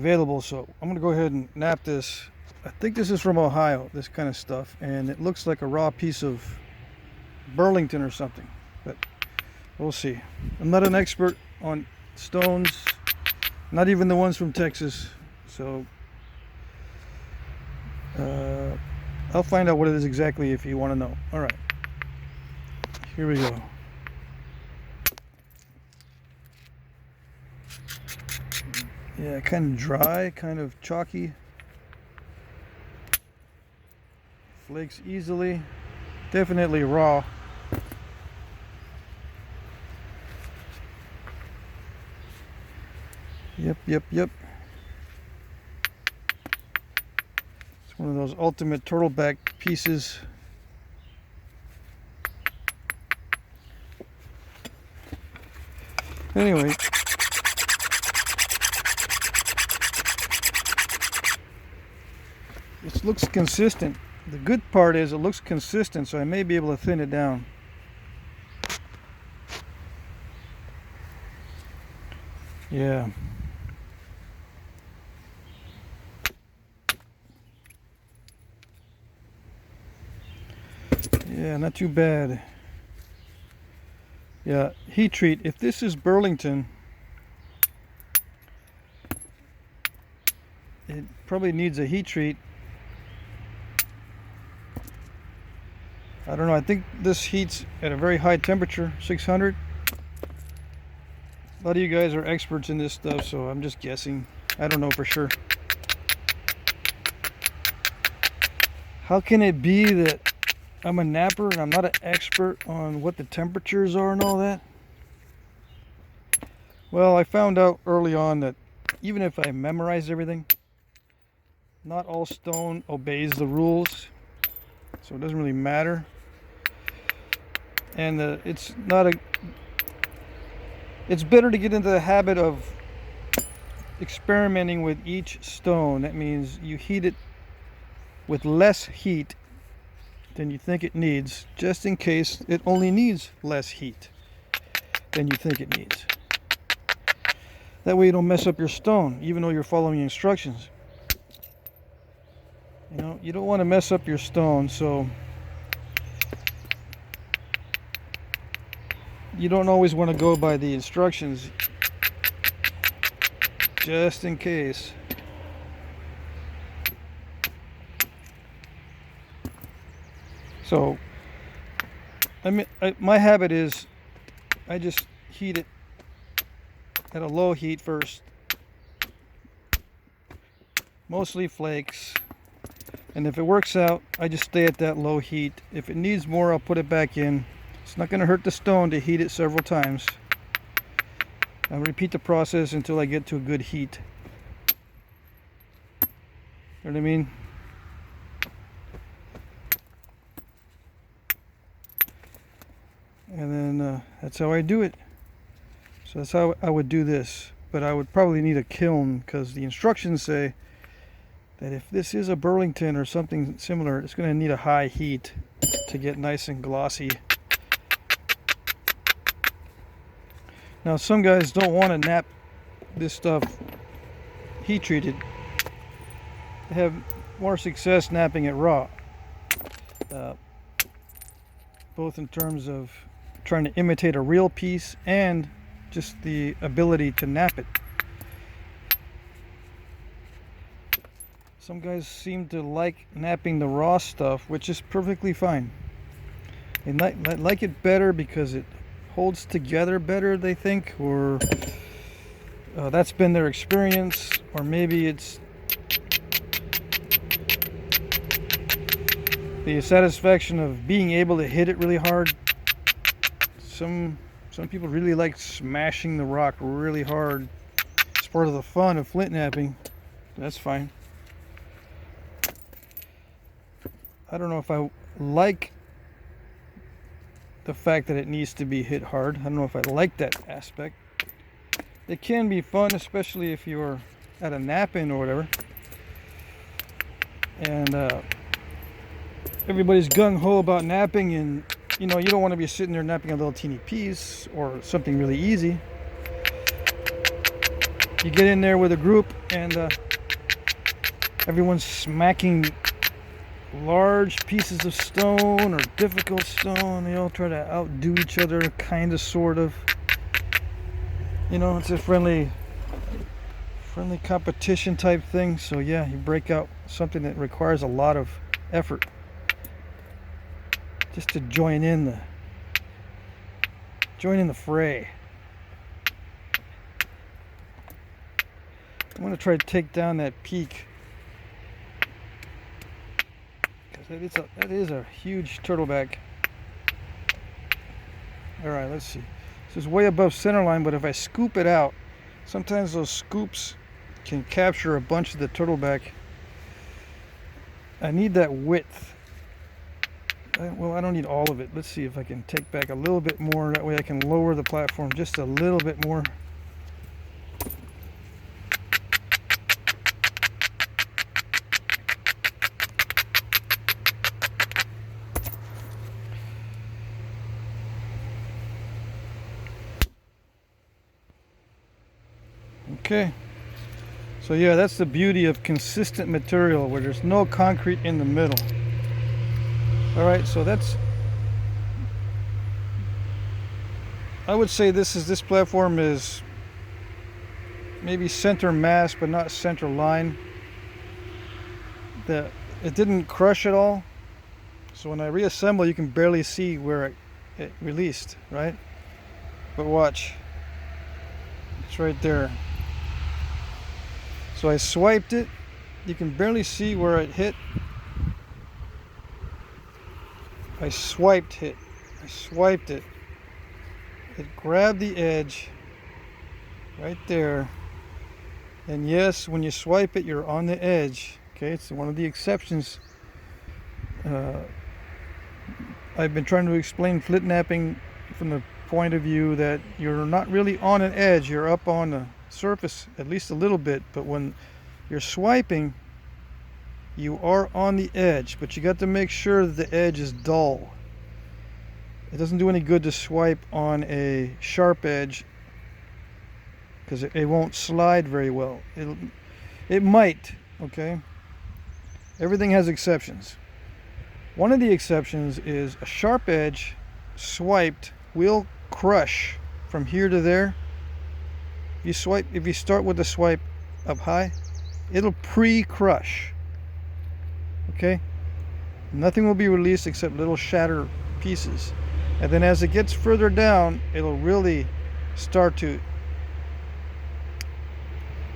available, so I'm gonna go ahead and nap this. I think this is from Ohio, this kind of stuff, and it looks like a raw piece of Burlington or something, but we'll see. I'm not an expert on stones, not even the ones from Texas, so I'll find out what it is exactly if you want to know. All right, here we go. Yeah, kind of dry, kind of chalky. Flakes easily. Definitely raw. Yep. It's one of those ultimate turtleback pieces. Anyway. It looks consistent. The good part is it looks consistent, so I may be able to thin it down. Yeah. Yeah, not too bad. Yeah, heat treat. If this is Burlington, it probably needs a heat treat. I don't know, I think this heats at a very high temperature, 600. A lot of you guys are experts in this stuff, so I'm just guessing. I don't know for sure. How can it be that I'm a napper and I'm not an expert on what the temperatures are and all that? Well, I found out early on that even if I memorize everything, not all stone obeys the rules, so it doesn't really matter. And it's better to get into the habit of experimenting with each stone. That means you heat it with less heat than you think it needs, just in case it only needs less heat than you think it needs. That way you don't mess up your stone, even though you're following instructions. You know, you don't want to mess up your stone, so you don't always want to go by the instructions, just in case. So, my habit is I just heat it at a low heat first, mostly flakes, and if it works out, I just stay at that low heat. If it needs more, I'll put it back in. It's not going to hurt the stone to heat it several times. I'll repeat the process until I get to a good heat. You know what I mean? And then that's how I do it. So that's how I would do this. But I would probably need a kiln, because the instructions say that if this is a Burlington or something similar, it's going to need a high heat to get nice and glossy. Now some guys don't want to nap this stuff heat treated. They have more success napping it raw. Both in terms of trying to imitate a real piece and just the ability to nap it. Some guys seem to like napping the raw stuff, which is perfectly fine. They like it better because it holds together better, they think, or that's been their experience, or maybe it's the satisfaction of being able to hit it really hard. Some people really like smashing the rock really hard. It's part of the fun of flint napping. That's fine. I don't know if I like the fact that it needs to be hit hard. I don't know if I like that aspect. It can be fun, especially if you're at a nap-in or whatever, and everybody's gung-ho about napping, and you know, you don't want to be sitting there napping a little teeny piece or something really easy. you get in there with a group and everyone's smacking large pieces of stone or difficult stone. They all try to outdo each other, kind of, sort of. You know, it's a friendly competition type thing. So yeah, you break out something that requires a lot of effort just to join in the fray. I'm going to try to take down that peak, because that is a huge turtleback. Alright, let's see. This is way above center line, but if I scoop it out, sometimes those scoops can capture a bunch of the turtleback. I need that width. Well, I don't need all of it. Let's see if I can take back a little bit more. That way I can lower the platform just a little bit more. Okay. So yeah, that's the beauty of consistent material where there's no concrete in the middle. Alright, so I would say this platform is maybe center mass, but not center line. It didn't crush at all. So when I reassemble, you can barely see where it released, right? But watch. It's right there. So I swiped it. You can barely see where it hit. I swiped it. It grabbed the edge right there. And yes, when you swipe it, you're on the edge. Okay, it's one of the exceptions. I've been trying to explain flintknapping from the point of view that you're not really on an edge. You're up on the surface at least a little bit, but when you're swiping, you are on the edge, but you got to make sure that the edge is dull. It doesn't do any good to swipe on a sharp edge because it won't slide very well. It might, okay? Everything has exceptions. One of the exceptions is a sharp edge swiped will crush from here to there. If you start with the swipe up high, it'll pre-crush. Okay? Nothing will be released except little shatter pieces. And then as it gets further down, it'll really start to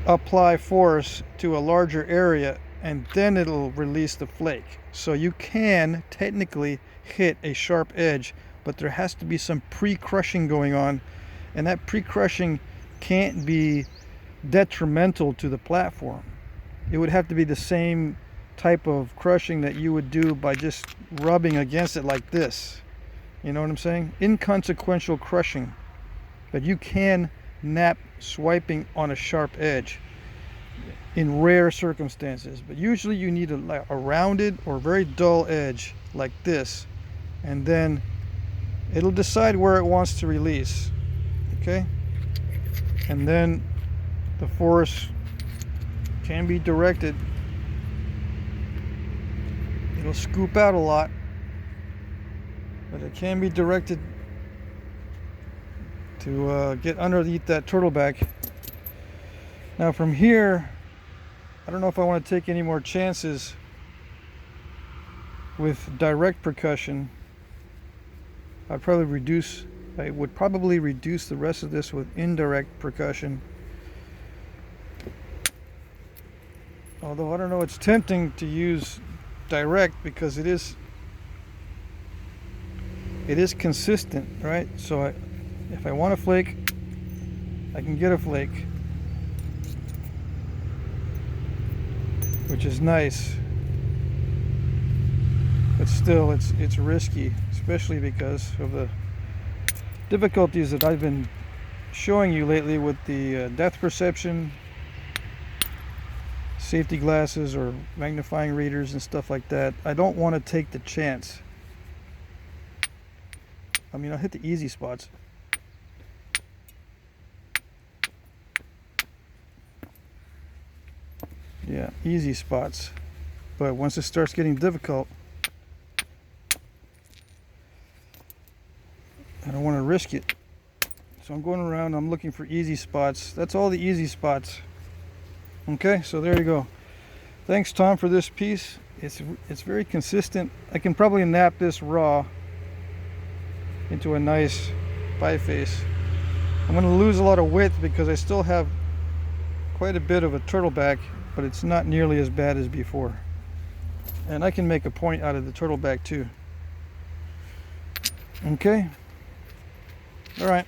apply force to a larger area, and then it'll release the flake. So you can technically hit a sharp edge, but there has to be some pre-crushing going on, and that pre-crushing can't be detrimental to the platform. It would have to be the same type of crushing that you would do by just rubbing against it like this. You know what I'm saying? Inconsequential crushing. But you can nap swiping on a sharp edge in rare circumstances. But usually you need a rounded or very dull edge like this, and then it'll decide where it wants to release. Okay? And then the force can be directed. It'll scoop out a lot, but it can be directed to get underneath that turtleback. Now from here, I don't know if I want to take any more chances with direct percussion. I would probably reduce the rest of this with indirect percussion. Although I don't know, it's tempting to use direct because it is consistent, right? So if I want a flake, I can get a flake, which is nice. But still, it's risky, especially because of the difficulties that I've been showing you lately with the depth perception, safety glasses or magnifying readers and stuff like that. I don't want to take the chance. I mean, I'll hit the easy spots, Yeah, easy spots. But once it starts getting difficult, I don't want to risk it. So I'm going around, I'm looking for easy spots. That's all the easy spots. Okay, so there you go. Thanks, Tom, for this piece. It's very consistent. I can probably nap this raw into a nice biface. I'm going to lose a lot of width because I still have quite a bit of a turtleback, but it's not nearly as bad as before. And I can make a point out of the turtleback too. Okay. All right.